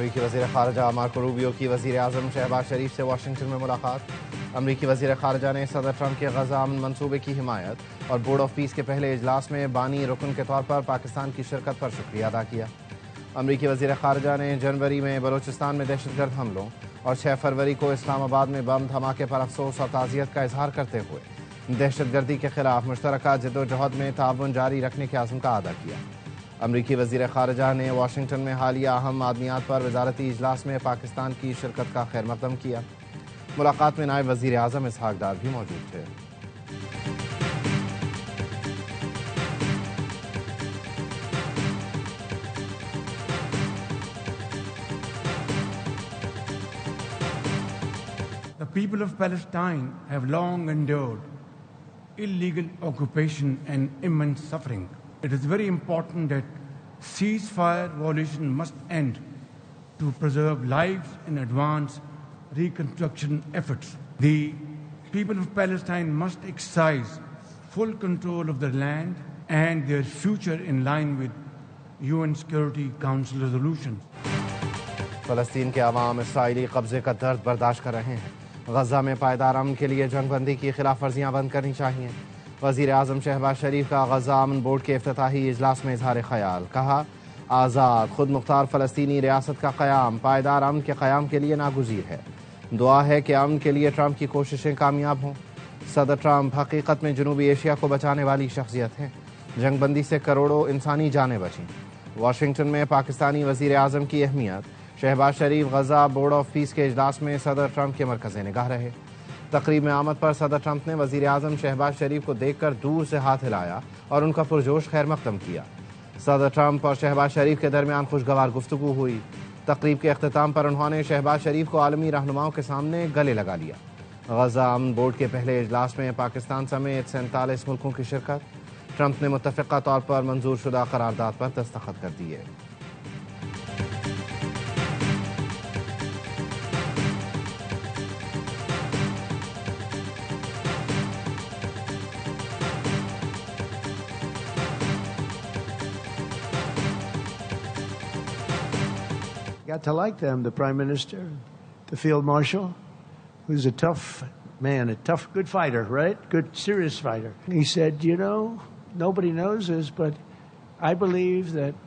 امریکی وزیر خارجہ مارکو روبیو کی وزیر اعظم شہباز شریف سے واشنگٹن میں ملاقات۔ امریکی وزیر خارجہ نے صدر ٹرمپ کے غزہ امن منصوبے کی حمایت اور بورڈ آف پیس کے پہلے اجلاس میں بانی رکن کے طور پر پاکستان کی شرکت پر شکریہ ادا کیا۔ امریکی وزیر خارجہ نے جنوری میں بلوچستان میں دہشت گرد حملوں اور 6 فروری کو اسلام آباد میں بم دھماکے پر افسوس اور تعزیت کا اظہار کرتے ہوئے دہشت گردی کے خلاف مشترکہ جدوجہد میں تعاون جاری رکھنے کے عزم کا اعادہ کیا۔ امریکی وزیر خارجہ نے واشنگٹن میں حالیہ اہم معدنیات پر وزارتی اجلاس میں پاکستان کی شرکت کا خیر مقدم کیا۔ ملاقات میں نائب وزیر اعظم اسحاق ڈار بھی موجود تھے۔ The people of Palestine have long endured illegal occupation and immense suffering. It is very important that ceasefire violation must end to preserve lives and advance reconstruction efforts. The people of Palestine must exercise full control of their land and their future in line with UN Security Council resolutions. فلسطین کے عوام اسرائیلی قبضے کا درد برداشت کر رہے ہیں۔ غزہ میں پائیدار امن کے لیے جنگ بندی کی خلاف ورزیاں بند کرنی چاہیے۔ وزیر اعظم شہباز شریف کا غزہ امن بورڈ کے افتتاحی اجلاس میں اظہار خیال، کہا آزاد خود مختار فلسطینی ریاست کا قیام پائیدار امن کے قیام کے لیے ناگزیر ہے۔ دعا ہے کہ امن کے لیے ٹرمپ کی کوششیں کامیاب ہوں۔ صدر ٹرمپ حقیقت میں جنوبی ایشیا کو بچانے والی شخصیت ہیں۔ جنگ بندی سے کروڑوں انسانی جانیں بچیں۔ واشنگٹن میں پاکستانی وزیر اعظم کی اہمیت، شہباز شریف غزہ بورڈ آف پیس کے اجلاس میں صدر ٹرمپ کے مرکز نگاہ رہے۔ تقریب میں آمد پر صدر ٹرمپ نے وزیر اعظم شہباز شریف کو دیکھ کر دور سے ہاتھ ہلایا اور ان کا پرجوش خیر مقدم کیا۔ صدر ٹرمپ اور شہباز شریف کے درمیان خوشگوار گفتگو ہوئی۔ تقریب کے اختتام پر انہوں نے شہباز شریف کو عالمی رہنماؤں کے سامنے گلے لگا لیا۔ غزہ امن بورڈ کے پہلے اجلاس میں پاکستان سمیت 47 ملکوں کی شرکت۔ ٹرمپ نے متفقہ طور پر منظور شدہ قرارداد پر دستخط کر دیے۔ Got to like them, the Prime Minister, the Field Marshal, who's a tough man, a tough, good fighter, right? Good, serious fighter. He said, you know, nobody knows this, but I believe that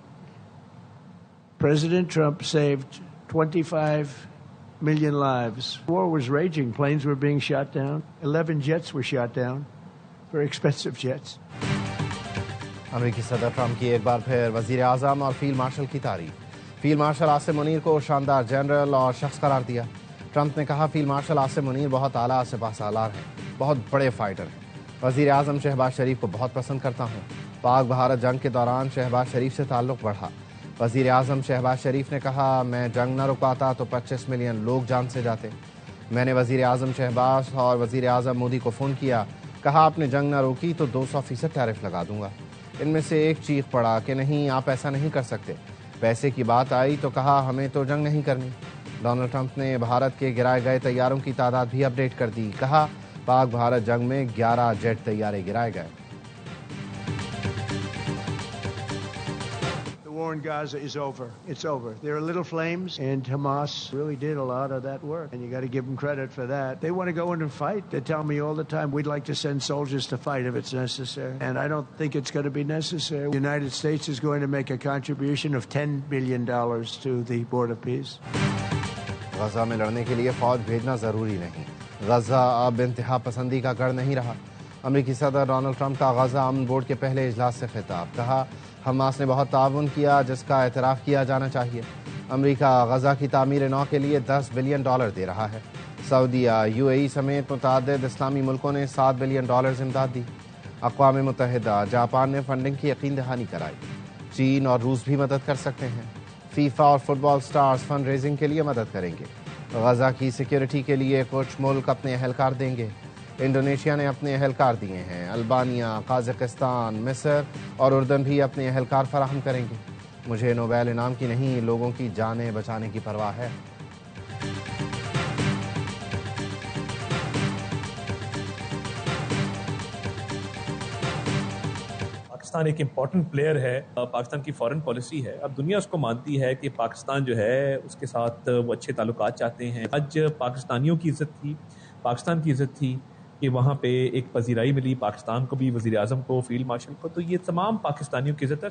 President Trump saved 25 million lives. War was raging. Planes were being shot down. 11 jets were shot down. Very expensive jets. امریکی صدر Trump کی ایک بار پھر وزیر اعظم اور field marshal کی تعریف۔ Field marshal Asim Munir کو شاندار جنرل اور شخص قرار دیا۔ ٹرمپ نے کہا فیلڈ مارشل عاصم منیر بہت اعلیٰ سپہ سالار ہیں، بہت بڑے فائٹر ہیں۔ وزیر اعظم شہباز شریف کو بہت پسند کرتا ہوں۔ پاک بھارت جنگ کے دوران شہباز شریف سے تعلق بڑھا۔ وزیر اعظم شہباز شریف نے کہا میں جنگ نہ رکاتا تو 25 ملین لوگ جان سے جاتے۔ میں نے وزیر اعظم شہباز اور وزیر اعظم مودی کو فون کیا، کہا آپ نے جنگ نہ روکی تو 200% ٹیرف لگا دوں گا۔ ان میں سے ایک چیخ پڑا کہ نہیں آپ ایسا نہیں کر سکتے۔ پیسے کی بات آئی تو کہا ہمیں تو جنگ نہیں کرنی۔ ڈونلڈ ٹرمپ نے بھارت کے گرائے گئے طیاروں کی تعداد بھی اپڈیٹ کر دی، کہا پاک بھارت جنگ میں 11 جیٹ طیارے گرائے گئے۔ The war in Gaza is over. It's over. There are little flames, and Hamas really did a lot of that work, and you got to give them credit for that. They want to go in and fight. They tell me all the time, we'd like to send soldiers to fight if it's necessary, and I don't think it's going to be necessary. The United States is going to make a contribution of $10 billion to the Board of Peace. Gaza میں لڑنے کے لیے فوج بھیجنا ضروری نہیں۔ غزہ اب انتہا پسندی کا گڑھ نہیں رہا۔ امریکی صدر ڈونلڈ ٹرمپ کا غزہ امن بورڈ کے پہلے اجلاس سے خطاب، کہا حماس نے بہت تعاون کیا جس کا اعتراف کیا جانا چاہیے۔ امریکہ غزہ کی تعمیر نو کے لیے $10 بلین دے رہا ہے۔ سعودیہ، UAE سمیت متعدد اسلامی ملکوں نے $7 بلین امداد دی۔ اقوام متحدہ، جاپان نے فنڈنگ کی یقین دہانی کرائی۔ چین اور روس بھی مدد کر سکتے ہیں۔ فیفا اور فٹ بال سٹارز فنڈ ریزنگ کے لیے مدد کریں گے۔ غزہ کی سیکیورٹی کے لیے کچھ ملک اپنے اہلکار دیں گے۔ انڈونیشیا نے اپنے اہلکار دیے ہیں۔ البانیہ، قازقستان، مصر اور اردن بھی اپنے اہلکار فراہم کریں گے۔ مجھے نوبیل انعام کی نہیں، لوگوں کی جانیں بچانے کی پرواہ ہے۔ پاکستان ایک امپورٹنٹ پلیئر ہے، پاکستان کی فارن پالیسی ہے. اب دنیا اس کو مانتی ہے کہ پاکستان جو ہے اس کے ساتھ وہ اچھے تعلقات چاہتے ہیں. آج پاکستانیوں کی عزت تھی، پاکستان کی عزت تھی کہ وہاں پہ ایک پذیرائی ملی پاکستان کو بھی، وزیر اعظم کو، فیلڈ مارشل کو. تو یہ تمام پاکستانیوں کی عزت ہے.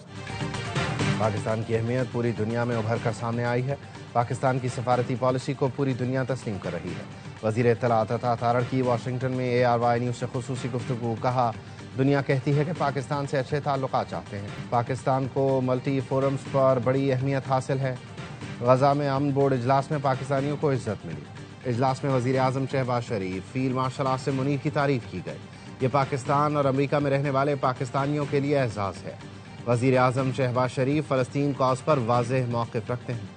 پاکستان کی اہمیت پوری دنیا میں ابھر کر سامنے آئی ہے. پاکستان کی سفارتی پالیسی کو پوری دنیا تسلیم کر رہی ہے. وزیر اطلاعات عطا تارڑ کی واشنگٹن میں ARY نیوز سے خصوصی گفتگو. کہا دنیا کہتی ہے کہ پاکستان سے اچھے تعلقات چاہتے ہیں. پاکستان کو ملٹی فورمز پر بڑی اہمیت حاصل ہے. غزہ میں امن بورڈ اجلاس میں پاکستانیوں کو عزت ملی. اجلاس میں وزیر اعظم شہباز شریف، فیلڈ مارشل عاصم منیر کی تعریف کی گئی. یہ پاکستان اور امریکہ میں رہنے والے پاکستانیوں کے لیے اعزاز ہے. وزیر اعظم شہباز شریف فلسطین کاز پر واضح موقف رکھتے ہیں.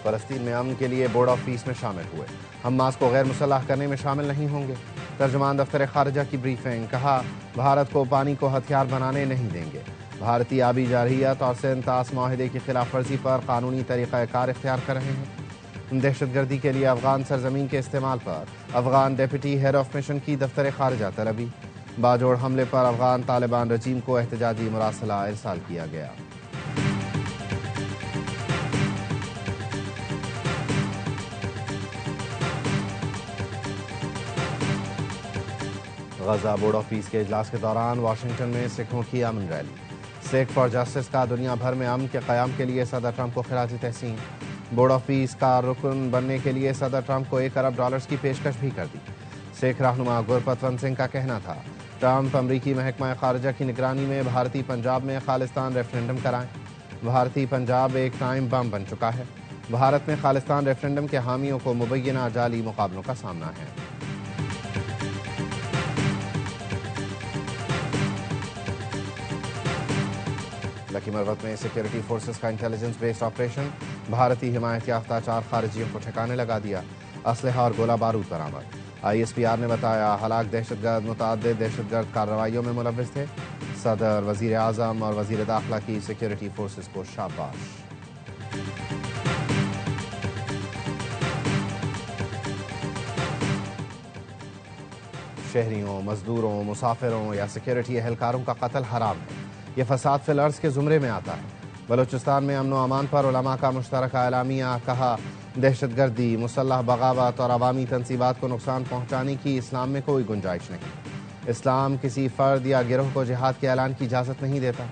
فلسطین میں امن کے لیے بورڈ آف پیس میں شامل ہوئے. حماس کو غیر مسلح کرنے میں شامل نہیں ہوں گے. ترجمان دفتر خارجہ کی بریفنگ. کہا بھارت کو پانی کو ہتھیار بنانے نہیں دیں گے. بھارتی آبی جارحیت اور سینتاس معاہدے کی خلاف ورزی پر قانونی طریقہ کار اختیار کر رہے ہیں. دہشت گردی کے لیے افغان سرزمین کے استعمال پر افغان ڈیپٹی ہیڈ آف مشن کی دفتر خارجہ طلبی. باجوڑ حملے پر افغان طالبان رجیم کو احتجاجی مراسلہ ارسال کیا گیا. غزہ بورڈ آف پیس کے اجلاس کے دوران واشنگٹن میں سکھوں کی امن ریلی. سکھ فار جسٹس کا دنیا بھر میں امن کے قیام کے لیے صدر ٹرمپ کو خراج تحسین. بورڈ آف پیس کا رکن بننے کے لیے صدر ٹرمپ کو $1 ارب کی پیشکش بھی کر دی. سکھ رہنما گرپتونت سنگھ کا کہنا تھا ٹرمپ امریکی محکمہ خارجہ کی نگرانی میں بھارتی پنجاب میں خالستان ریفرنڈم کرائیں. بھارتی پنجاب ایک ٹائم بم بن چکا ہے. بھارت میں خالستان ریفرنڈم کے حامیوں کو مبینہ جعلی مقابلوں کا سامنا ہے. لکی مروت میں سیکیورٹی فورسز کا انٹیلیجنس بیسڈ آپریشن. بھارتی حمایت یافتہ 4 خارجیوں کو ٹھکانے لگا دیا. اسلحہ اور گولہ بارود برآمد. ISPR نے بتایا ہلاک دہشت گرد متعدد دہشت گرد کارروائیوں میں ملوث تھے. صدر، وزیر اعظم اور وزیر داخلہ کی سیکیورٹی فورسز کو شاباش. شہریوں، مزدوروں، مسافروں یا سیکیورٹی اہلکاروں کا قتل حرام ہے. یہ فساد فی الارض کے زمرے میں آتا ہے. بلوچستان میں امن و امان پر علماء کا مشترکہ اعلامیہ. کہا دہشت گردی، مسلح بغاوت اور عوامی تنصیبات کو نقصان پہنچانے کی اسلام میں کوئی گنجائش نہیں. اسلام کسی فرد یا گروہ کو جہاد کے اعلان کی اجازت نہیں دیتا.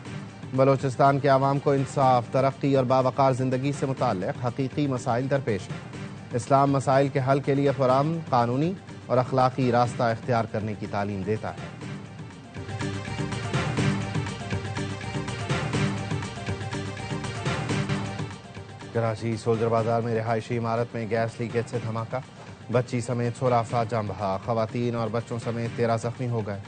بلوچستان کے عوام کو انصاف، ترقی اور باوقار زندگی سے متعلق حقیقی مسائل درپیش ہیں. اسلام مسائل کے حل کے لیے پرامن، قانونی اور اخلاقی راستہ اختیار کرنے کی تعلیم دیتا ہے. کراچی سولجر بازار میں رہائشی عمارت میں گیس لیکیج سے دھماکہ. بچی سمیت 16 افراد جاں بحق. خواتین اور بچوں سمیت 13 زخمی ہو گئے.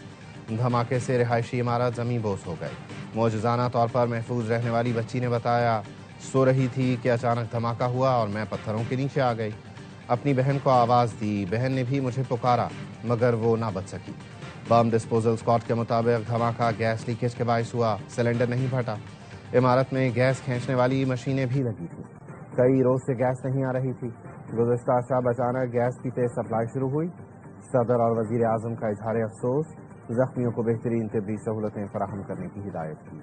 دھماکے سے رہائشی عمارت زمین بوس ہو گئی. معجزانہ طور پر محفوظ رہنے والی بچی نے بتایا سو رہی تھی کہ اچانک دھماکہ ہوا اور میں پتھروں کے نیچے آ گئی. اپنی بہن کو آواز دی، بہن نے بھی مجھے پکارا مگر وہ نہ بچ سکی. بم ڈسپوزل اسکواڈ کے مطابق دھماکہ گیس لیکیج کے باعث ہوا. سلنڈر نہیں پھٹا. عمارت میں گیس کھینچنے والی مشینیں بھی لگی تھیں. کئی روز سے گیس نہیں آ رہی تھی. گزشتہ شب اچانک گیس کی تیز سپلائی شروع ہوئی. صدر اور وزیر اعظم کا اظہار افسوس. زخمیوں کو بہترین طبی سہولتیں فراہم کرنے کی ہدایت کی.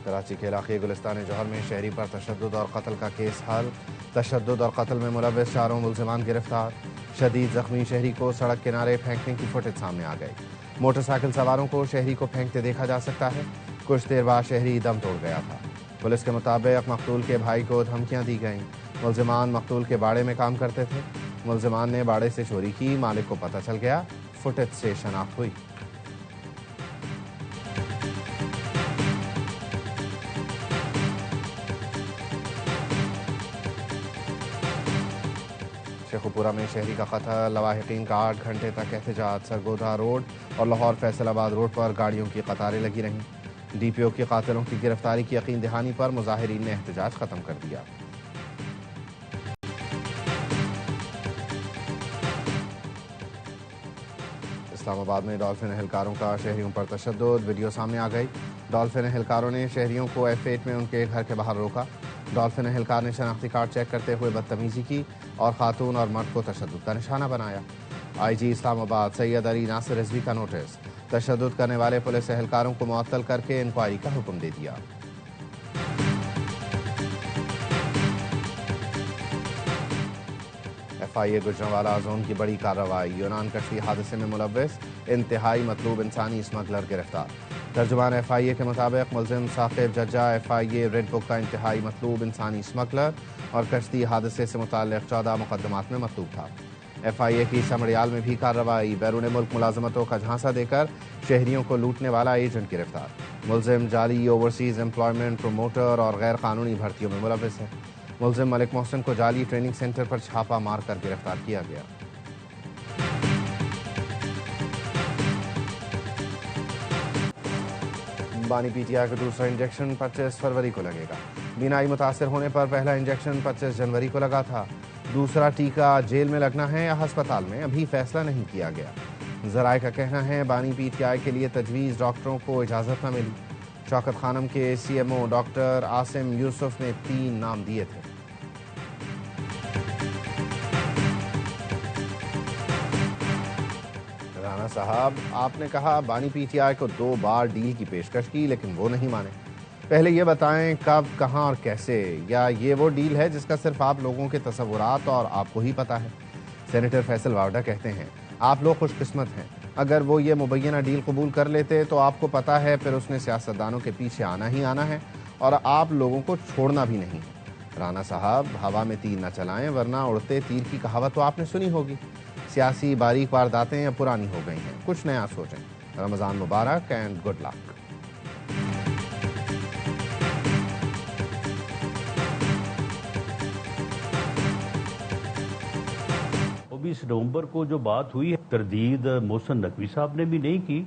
کراچی کے علاقے گلستان جوہر میں شہری پر تشدد اور قتل کا کیس حل. تشدد اور قتل میں ملوث 4 ملزمان گرفتار. شدید زخمی شہری کو سڑک کنارے پھینکنے کی فوٹیج سامنے آ گئی. موٹر سائیکل سواروں کو شہری کو پھینکتے دیکھا جا سکتا ہے. کچھ دیر بعد شہری دم توڑ گیا تھا. پولیس کے مطابق مقتول کے بھائی کو دھمکیاں دی گئیں. ملزمان مقتول کے باڑے میں کام کرتے تھے. ملزمان نے باڑے سے چوری کی. مالک کو پتہ چل گیا. فوٹیج سے شناخت ہوئی. شیخوپورہ میں شہری کا قتل. لواحقین کا 8 گھنٹے تک احتجاج. سرگودھا روڈ اور لاہور فیصل آباد روڈ پر گاڑیوں کی قطاریں لگی رہیں. ڈی پی او کے قاتلوں کی گرفتاری کی یقین دہانی پر مظاہرین نے احتجاج ختم کر دیا۔ اسلام آباد میں ڈالفن اہلکاروں کا شہریوں پر تشدد، ویڈیو سامنے آ گئی۔ ڈالفن اہلکاروں نے شہریوں کو F8 میں ان کے گھر کے باہر روکا۔ ڈالفن اہلکار نے شناختی کارڈ چیک کرتے ہوئے بدتمیزی کی اور خاتون اور مرد کو تشدد کا نشانہ بنایا۔ آئی جی اسلام آباد سید علی ناصر رضوی کا نوٹس، تشدد کرنے والے پولیس اہلکاروں کو معطل کر کے انکوائری کا حکم دے دیا۔ FIA گجرانوالہ زون کی بڑی کارروائی، یونان کشتی حادثے میں ملوث انتہائی مطلوب انسانی اسمگلر گرفتار۔ ترجمان FIA کے مطابق ملزم ثاقب ججا FIA ریڈ بک کا انتہائی مطلوب انسانی اسمگلر اور کشتی حادثے سے متعلق 14 مقدمات میں مطلوب تھا۔ FIA کی سمڑیال میں بھی کارروائی، بیرون ملک ملازمتوں کا جھانسا دے کر شہریوں کو لوٹنے والا ایجنٹ گرفتار۔ ملزم جعلی اوورسیز امپلائمنٹ پروموٹر اور غیر قانونی بھرتیوں میں ملوث ہے۔ ملزم ملک محسن کو جعلی ٹریننگ سینٹر پر چھاپا مار کر گرفتار کیا گیا۔ بانی PTI کا دوسرا انجیکشن 25 فروری کو لگے گا۔ بینائی متاثر ہونے پر پہلا انجیکشن 25 جنوری کو لگا تھا۔ دوسرا ٹیکہ جیل میں لگنا ہے یا ہسپتال میں، ابھی فیصلہ نہیں کیا گیا۔ ذرائع کا کہنا ہے بانی PTI کے لیے تجویز ڈاکٹروں کو اجازت نہ ملی۔ شوکت خانم کے CMO ڈاکٹر عاصم یوسف نے 3 نام دیے تھے۔ رانا صاحب، آپ نے کہا بانی PTI کو 2 بار ڈیل کی پیشکش کی لیکن وہ نہیں مانے۔ پہلے یہ بتائیں کب، کہاں اور کیسے، یا یہ وہ ڈیل ہے جس کا صرف آپ لوگوں کے تصورات اور آپ کو ہی پتا ہے؟ سینیٹر فیصل واوڈا کہتے ہیں آپ لوگ خوش قسمت ہیں، اگر وہ یہ مبینہ ڈیل قبول کر لیتے تو آپ کو پتا ہے پھر اس نے سیاستدانوں کے پیچھے آنا ہی آنا ہے اور آپ لوگوں کو چھوڑنا بھی نہیں ہے۔ رانا صاحب، ہوا میں تیر نہ چلائیں ورنہ اڑتے تیر کی کہاوت تو آپ نے سنی ہوگی۔ سیاسی باریک وارداتیں اب پرانی ہو گئی ہیں، کچھ نیا سوچیں۔ رمضان مبارک اینڈ گڈ لک۔ 24 نومبر کو جو بات ہوئی ہے، تردید محسن نقوی صاحب نے بھی نہیں کی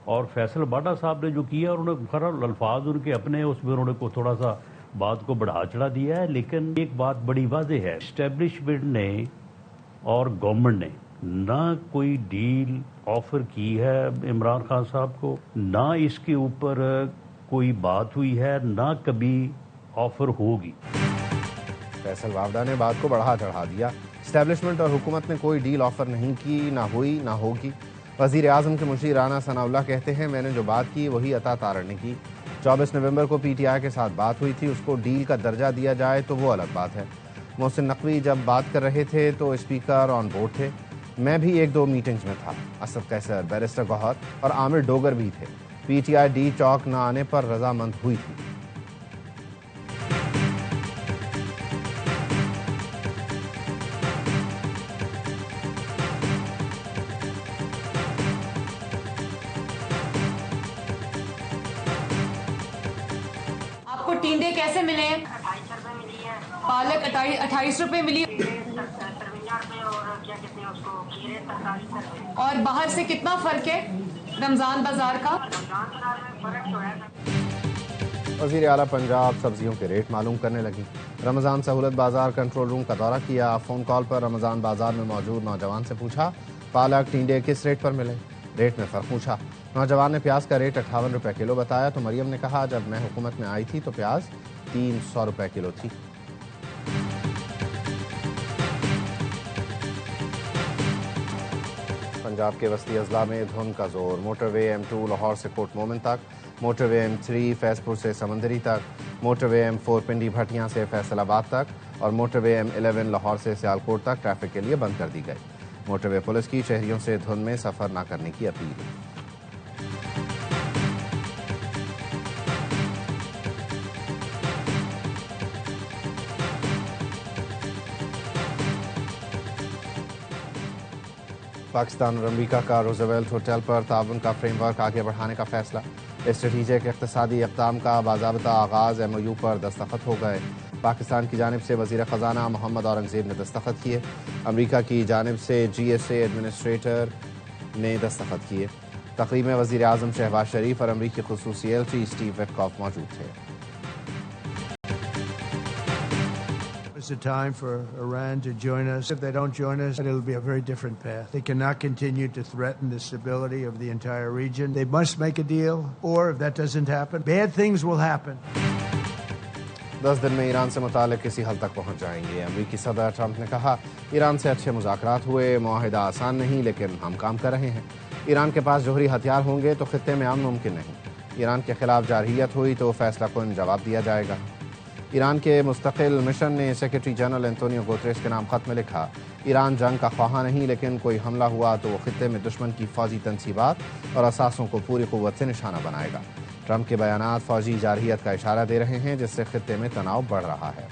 اور فیصل واڈا صاحب نے جو کیا، اور انہوں نے خراب الفاظ ان کے اپنے اس میں انہوں نے تھوڑا سا بات کو بڑھا چڑھا دیا ہے، لیکن ایک بات بڑی واضح ہے، اسٹیبلشمنٹ نے اور گورنمنٹ نے نہ کوئی ڈیل آفر کی ہے عمران خان صاحب کو، نہ اس کے اوپر کوئی بات ہوئی ہے، نہ کبھی آفر ہوگی۔ فیصل واوڈا نے بات کو بڑھا چڑھا دیا۔ اسٹیبلشمنٹ اور حکومت نے کوئی ڈیل آفر نہیں کی، نہ ہوئی نہ ہوگی۔ وزیر اعظم کے مشیر رانا ثناء اللہ کہتے ہیں میں نے جو بات کی وہی عطا تارڑ نے کی۔ 24 نومبر کو PTI کے ساتھ بات ہوئی تھی، اس کو ڈیل کا درجہ دیا جائے تو وہ الگ بات ہے۔ محسن نقوی جب بات کر رہے تھے تو اسپیکر آن بورڈ تھے، میں بھی 1-2 میٹنگز میں تھا۔ اسد قیصر، بیرسٹر گوہر اور عامر ڈوگر بھی تھے۔ PTI ڈی چوک نہ آنے پر رضامند ہوئی تھی۔ ٹینڈے کیسے ملے؟ 28 روپے ملی ہے، پالک 28 روپے ملی، 53 روپے، اور کیا کہتے ہیں اس کو کھیرے 43 روپے۔ اور باہر سے کتنا فرق ہے رمضان بازار کا؟ رمضان بازار میں فرق تو ہے۔ وزیر اعلیٰ پنجاب سبزیوں کے ریٹ معلوم کرنے لگی۔ رمضان سہولت بازار کنٹرول روم کا دورہ کیا۔ فون کال پر رمضان بازار میں موجود نوجوان سے پوچھا پالک ٹینڈے کس ریٹ پر ملے، ریٹ میں فرق پوچھا۔ نوجوان نے پیاز کا ریٹ 58 روپے کلو بتایا تو مریم نے کہا جب میں حکومت میں آئی تھی تو پیاز 300 روپے کلو تھی۔ پنجاب کے وسطی اضلاع میں دھند کا زور، موٹر وے M2 لاہور سے کوٹ مومن تک، موٹر وے M3 فیض پور سے سمندری تک، موٹر وے M4 پنڈی بھٹیاں سے فیصل آباد تک اور موٹر وے M11 لاہور سے سیالکوٹ تک ٹریفک کے لیے بند کر دی گئی۔ موٹر وے پولیس کی شہریوں سے دھند میں سفر نہ کرنے کی اپیل۔ پاکستان اور امریکہ کا روزویلٹ ہوٹل پر تعاون کا فریم ورک آگے بڑھانے کا فیصلہ، اسٹریٹجک اقتصادی اقدام کا باضابطہ آغاز، MOU پر دستخط ہو گئے۔ پاکستان کی جانب سے وزیر خزانہ محمد اورنگزیب نے دستخط کیے، امریکہ کی جانب سے GSA ایڈمنسٹریٹر نے دستخط کیے۔ تقریب میں وزیر اعظم شہباز شریف اور امریکی خصوصی ایلچی اسٹیو وٹکاف موجود تھے. It's a time for Iran to join us. If they don't join us, it'll be a very different path. They cannot continue to threaten the stability of the entire region. They must make a deal, or if that doesn't happen, bad things will happen. 10 دن میں ایران سے متعلق کسی حل تک پہنچ جائیں گے. امریکی صدر ٹرمپ نے کہا ایران سے اچھے مذاکرات ہوئے, معاہدہ آسان نہیں لیکن ہم کام کر رہے ہیں. ایران کے پاس جوہری ہتھیار ہوں گے تو خطے میں امن ممکن نہیں. ایران کے خلاف جارحیت ہوئی تو فیصلہ کن جواب دیا جائے گا. ایران کے مستقل مشن نے سیکرٹری جنرل انتونیو گوتریس کے نام خط میں لکھا ایران جنگ کا خواہاں نہیں, لیکن کوئی حملہ ہوا تو وہ خطے میں دشمن کی فوجی تنصیبات اور اثاثوں کو پوری قوت سے نشانہ بنائے گا. ٹرمپ کے بیانات فوجی جارحیت کا اشارہ دے رہے ہیں جس سے خطے میں تناؤ بڑھ رہا ہے.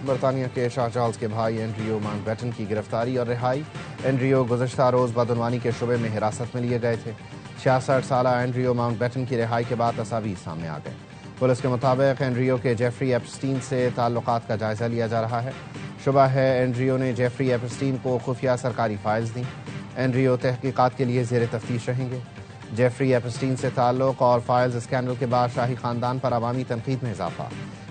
برطانیہ کے شاہ چارلز کے بھائی اینڈریو ماؤنٹ بیٹن کی گرفتاری اور رہائی. اینڈریو گزشتہ روز بدعنوانی کے شبے میں حراست میں لیے گئے تھے. 66 سالہ اینڈریو ماؤنٹ بیٹن کی رہائی کے بعد تصاویر سامنے آ گئے. پولیس کے مطابق اینڈریو کے جیفری ایپسٹین سے تعلقات کا جائزہ لیا جا رہا ہے. شبہ ہے اینڈریو نے جیفری ایپسٹین کو خفیہ سرکاری فائلز دیں. اینڈریو تحقیقات کے لیے زیر تفتیش رہیں گے. جیفری ایپسٹین سے تعلق اور فائلز اسکینڈل کے بعد شاہی خاندان پر عوامی تنقید میں اضافہ.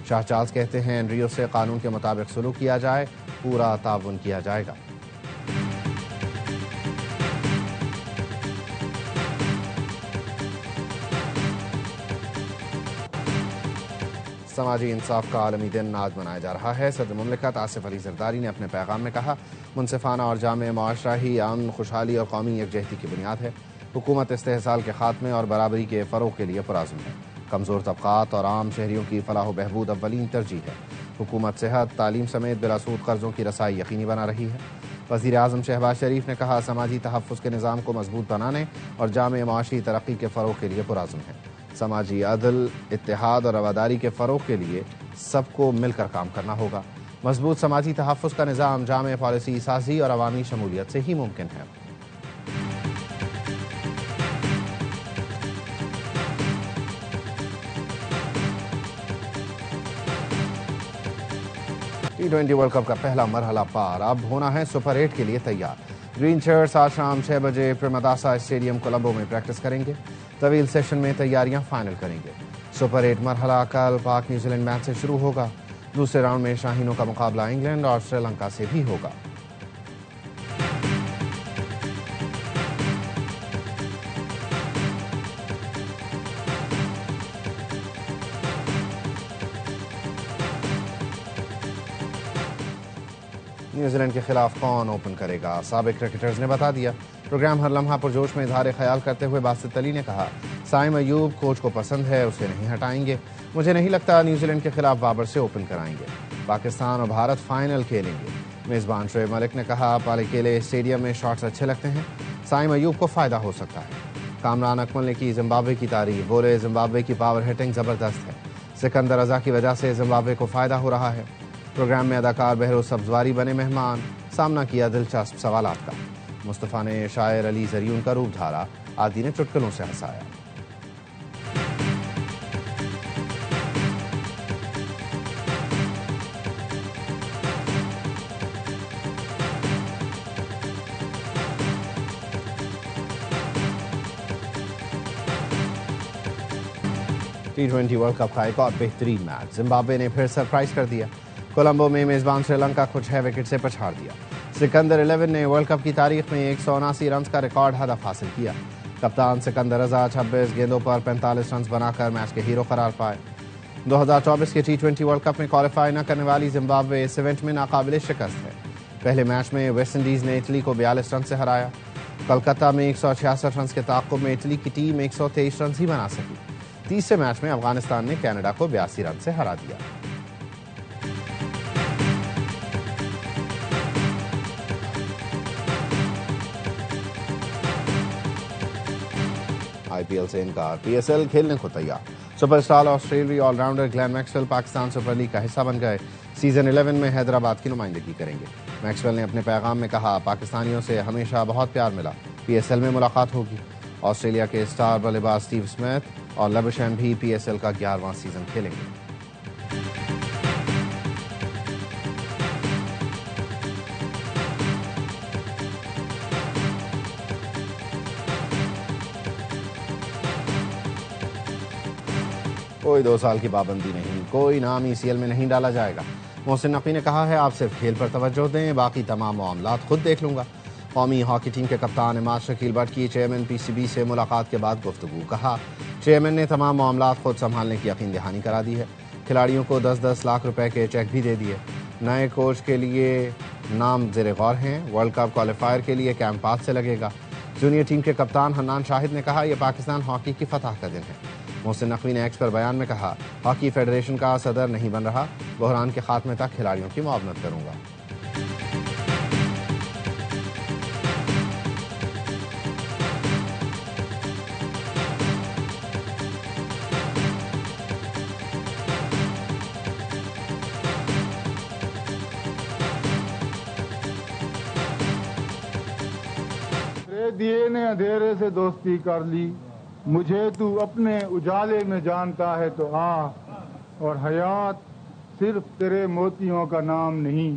شاہ چارلز کہتے ہیں اینڈریو سے قانون کے مطابق سلوک کیا جائے, پورا تعاون کیا جائے گا. سماجی انصاف کا عالمی دن آج منایا جا رہا ہے. صدر مملکت آصف علی زرداری نے اپنے پیغام میں کہا منصفانہ اور جامع معاشرہ ہی امن, خوشحالی اور قومی یکجہتی کی بنیاد ہے. حکومت استحصال کے خاتمے اور برابری کے فروغ کے لیے پرعزم ہے. کمزور طبقات اور عام شہریوں کی فلاح و بہبود اولین ترجیح ہے. حکومت صحت, تعلیم سمیت بلا سود قرضوں کی رسائی یقینی بنا رہی ہے. وزیر اعظم شہباز شریف نے کہا سماجی تحفظ کے نظام کو مضبوط بنانے اور جامع معاشی ترقی کے فروغ کے لیے پرعزم ہے. سماجی عدل, اتحاد اور رواداری کے فروغ کے لیے سب کو مل کر کام کرنا ہوگا. مضبوط سماجی تحفظ کا نظام جامع پالیسی سازی اور عوامی شمولیت سے ہی ممکن ہے. T20 ورلڈ کپ کا پہلا مرحلہ پار, اب ہونا ہے سپر 8 کے لیے تیار. گرین شرٹس آج شام 6 بجے پریمداسا اسٹیڈیم کولمبو میں پریکٹس کریں گے. طویل سیشن میں تیاریاں فائنل کریں گے. سپر 8 مرحلہ کل پاک نیوزی لینڈ میچ سے شروع ہوگا. دوسرے راؤنڈ میں شاہینوں کا مقابلہ انگلینڈ اور سری لنکا سے بھی ہوگا. نیوزی لینڈ کے خلاف کون اوپن کرے گا, سابق کرکٹرز نے بتا دیا. پروگرام ہر لمحہ پرجوش میں اظہار خیال کرتے ہوئے باسط علی نے کہا سائم ایوب کوچ کو پسند ہے, اسے نہیں ہٹائیں گے. مجھے نہیں لگتا نیوزی لینڈ کے خلاف بابر سے اوپن کرائیں گے. پاکستان اور بھارت فائنل کھیلیں گے. میزبان شعیب ملک نے کہا پالیکیلے اسٹیڈیم میں شاٹس اچھے لگتے ہیں, سائم ایوب کو فائدہ ہو سکتا ہے. کامران اکمل نے کی زمبابوے کی تعریف, بولے زمبابوے کی پاور ہٹنگ زبردست ہے. سکندر رضا کی وجہ سے زمبابوے کو فائدہ ہو رہا ہے. پروگرام میں اداکار بہروز سبزواری بنے مہمان, سامنا کیا دلچسپ سوالات کا. مصطفیٰ نے شاعر علی زریون کا روپ دھارا, عادی نے چٹکلوں سے ہنسایا. T20 ورلڈ کپ کا ایک اور بہترین میچ, زمبابوے نے پھر سرپرائز کر دیا. کولمبو میں میزبان سری لنکا کو 6 وکٹ سے پچھاڑ دیا. سکندر 11 نے ورلڈ کپ کی تاریخ میں 179 رنز کا ریکارڈ ہدف حاصل کیا. کپتان سکندر رضا 26 گیندوں پر 45 رنز بنا کر میچ کے ہیرو قرار پائے. 2024 کے T20 ورلڈ کپ میں کوالیفائی نہ کرنے والی زمبابوے اس ایونٹ میں ناقابل شکست ہے. پہلے میچ میں ویسٹ انڈیز نے اٹلی کو 42 رن سے ہرایا. کلکتہ میں 166 رنز کے تعاقب میں اٹلی کی ٹیم 123 رنز ہی بنا سکی. تیسرے میچ میں افغانستان نے کینیڈا کو 82 رن سے ہرا دیا. IPL سے انکار, PSL کھیلنے کو تیار. سپر اسٹار آسٹریلوی all rounder Glenn Maxwell Pakistan super league کا حصہ بن گئے. سیزن 11 میں حیدرآباد کی نمائندگی کریں گے. میکسویل نے اپنے پیغام میں کہا پاکستانیوں سے ہمیشہ بہت پیار ملا, PSL میں ملاقات ہوگی. آسٹریلیا کے اسٹار بلے باز اسٹیو اسمتھ اور لبشین بھی PSL کا 11واں سیزن کھیلیں گے۔ کوئی 2 سال کی پابندی نہیں، کوئی نام ECL میں نہیں ڈالا جائے گا۔ محسن نقوی نے کہا ہے آپ صرف کھیل پر توجہ دیں، باقی تمام معاملات خود دیکھ لوں گا۔ قومی ہاکی ٹیم کے کپتان عماد شکیل بٹ کی چیئرمین PCB سے ملاقات کے بعد گفتگو۔ کہا چیئرمین نے تمام معاملات خود سنبھالنے کی یقین دہانی کرا دی ہے، کھلاڑیوں کو 10-10 لاکھ روپے کے چیک بھی دے دیے۔ نئے کوچ کے لیے نام زیر غور ہیں، ورلڈ کپ کوالیفائر کے لیے کیمپ 5 سے لگے گا۔ جونیئر ٹیم کے کپتان حنان شاہد نے کہا یہ پاکستان ہاکی کی فتح کا دن ہے۔ محسن نقوی نے ایکس پر بیان میں کہا ہاکی فیڈریشن کا صدر نہیں بن رہا، بحران کے خاتمے تک کھلاڑیوں کی معاونت کروں گا۔ دیے نے اندھیرے سے دوستی کر لی، مجھے تو اپنے اجالے میں جانتا ہے تو آ، اور حیات صرف تیرے موتیوں کا نام نہیں،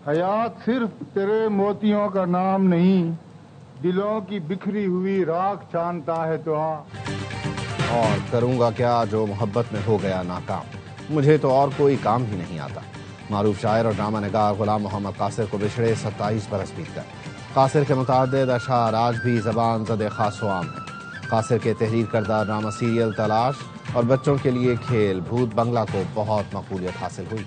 حیات صرف تیرے موتیوں کا نام نہیں، دلوں کی بکھری ہوئی راکھ چاندتا ہے تو آ۔ اور کروں گا کیا جو محبت میں ہو گیا ناکام، مجھے تو اور کوئی کام ہی نہیں آتا۔ معروف شاعر اور ڈرامہ نگار غلام محمد قاصر کو بچھڑے 27 برس بیت گئے۔ قاصر کے متعدد اشعار آج بھی زبان زد خاص و عام ہیں۔ قاصر کے تحریر کردہ ڈرامہ سیریل تلاش اور بچوں کے لیے کھیل بھوت بنگلہ کو بہت مقبولیت حاصل ہوئی۔